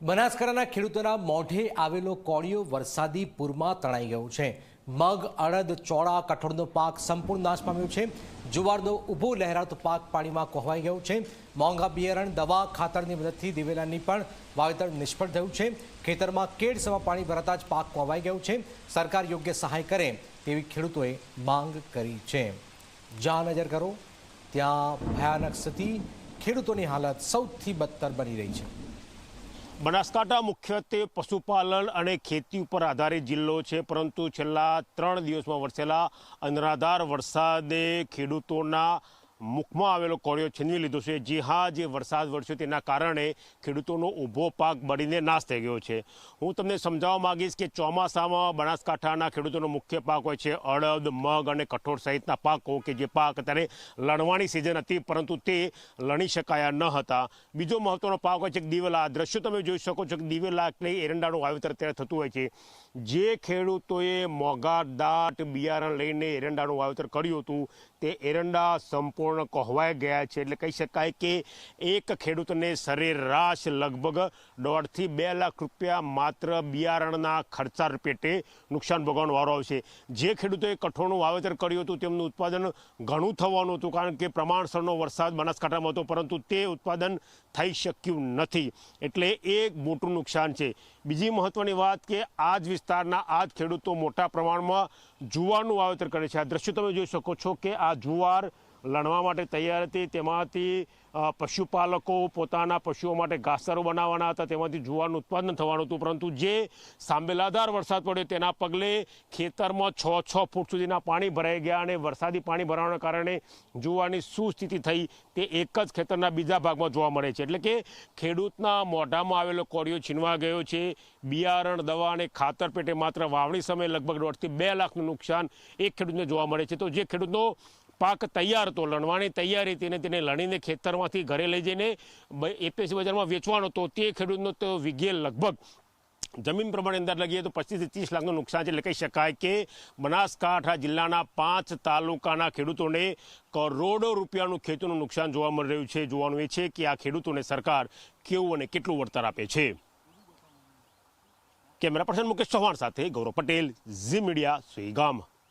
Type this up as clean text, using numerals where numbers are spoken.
બનાસકાંઠાના ખેડૂતોના મોઢે આવેલો કોળિયો વરસાદી પૂરમાં તણાઈ ગયો છે। મગ, અડદ, ચોળા, કઠોળનો પાક સંપૂર્ણ નાશ પામ્યો છે। જુવારનો ઊભો લહેરાતો પાક પાણીમાં કોહવાઈ ગયો છે। મોંઘા બિયારણ, દવા, ખાતરની મદદથી દિવેલાની પણ વાવેતર નિષ્ફળ થયું છે। ખેતરમાં કેડસમાં પાણી ભરાતા જ પાક કોહવાઈ ગયો છે। સરકાર યોગ્ય સહાય કરે તેવી ખેડૂતોએ માંગ કરી છે। જ્યાં નજર કરો ત્યાં ભયાનક સ્થિતિ, ખેડૂતોની હાલત સૌથી બદતર બની રહી છે। બનાસકાંઠા મુખ્યત્વે પશુપાલન અને ખેતી ઉપર આધારિત જિલ્લો છે, પરંતુ છેલ્લા 3 દિવસમાં વરસેલા અનરાધાર વરસાદે ખેડૂતોના મુખમાં આવેલો કોળિયો છીનવી લીધો છે। જી હા, જે વરસાદ વરસ્યો તેના કારણે ખેડૂતોનો ઊભો પાક બળીને નાશ થઈ ગયો છે। હું તમને સમજાવવા માંગીશ કે ચોમાસામાં બનાસકાંઠાના ખેડૂતોનો મુખ્ય પાક હોય છે અડદ, મગ અને કઠોળ સહિતના પાકો, કે જે પાક અત્યારે લણવાની સિઝન હતી પરંતુ તે લણી શકાયા ન હતા। બીજો મહત્વનો પાક હોય છે દિવેલા। દ્રશ્યો તમે જોઈ શકો છો કે દિવેલા એટલે એરંડાનું વાવેતર અત્યારે થતું હોય છે। જે ખેડૂતોએ મોંઘાદાટ બિયારણ લઈને એરંડાનું વાવેતર કર્યું હતું તે એરંડા સંપૂર્ણ કોહવાઈ ગયા છે। એટલે કહી શકાય કે એક ખેડૂતને સરેરાશ લગભગ 1.5 થી 2 લાખ રૂપિયા માત્ર બિયારણના ખર્ચા પેટે નુકસાન ભોગવવાનો વારો આવશે। જે ખેડૂતોએ કઠોળનું વાવેતર કર્યું હતું તેમનું ઉત્પાદન ઘણું થવાનું હતું, કારણ કે પ્રમાણસરનો વરસાદ બનાસકાંઠામાં હતો, પરંતુ તે ઉત્પાદન થઈ શક્યું નથી, એટલે એક મોટું નુકસાન છે। બીજી મહત્વની વાત કે આ જ વિસ્તારના આ જ ખેડૂતો મોટા પ્રમાણમાં જુવારનું વાવેતર કરે છે। આ દ્રશ્યો તમે જોઈ શકો છો કે આ જુવાર લણવા માટે તૈયાર હતી, તેમાંથી પશુપાલકો પોતાના પશુઓ માટે ઘાસચારો બનાવવાના હતા, તેમાંથી જુવારનું ઉત્પાદન થવાનું હતું, પરંતુ જે સાંબેલાધાર વરસાદ પડ્યો તેના પગલે ખેતરમાં 6 ફૂટ સુધીના પાણી ભરાઈ ગયા અને વરસાદી પાણી ભરાવાના કારણે જુવારની શું સ્થિતિ થઈ તે એક જ ખેતરના બીજા ભાગમાં જોવા મળે છે। એટલે કે ખેડૂતના મોઢામાં આવેલો કોળિયો છીનવા ગયો છે। બિયારણ, દવા અને ખાતર પેટે માત્ર વાવણી સમયે લગભગ 1.5 થી 2 લાખનું નુકસાન એક ખેડૂતને જોવા મળે છે। તો જે ખેડૂતનો પાક તૈયાર હતો, લણવાની તૈયારી હતી, તેને લણીને ખેતરમાંથી ઘરે લઈ જઈને એપીએમસી બજારમાં વેચવાનો હતો, તે ખેડૂતનો તો વીઘે લગભગ જમીન પ્રમાણે અંદાજ લગીએ તો 25 થી 30 લાખનું નુકસાન છે। એટલે કહી શકાય કે બનાસકાંઠા જિલ્લાના 5 તાલુકાના ખેડૂતોને કરોડો રૂપિયાનું ખેતીનું નુકસાન જોવા મળી રહ્યું છે। જોવાનું એ છે કે આ ખેડૂતોને સરકાર કેવું અને કેટલું વળતર આપે છે। કેમેરા પર્સન મુકેશ ચૌહાણ સાથે ગૌરવ પટેલ, ઝી મીડિયા, સુઈગામ।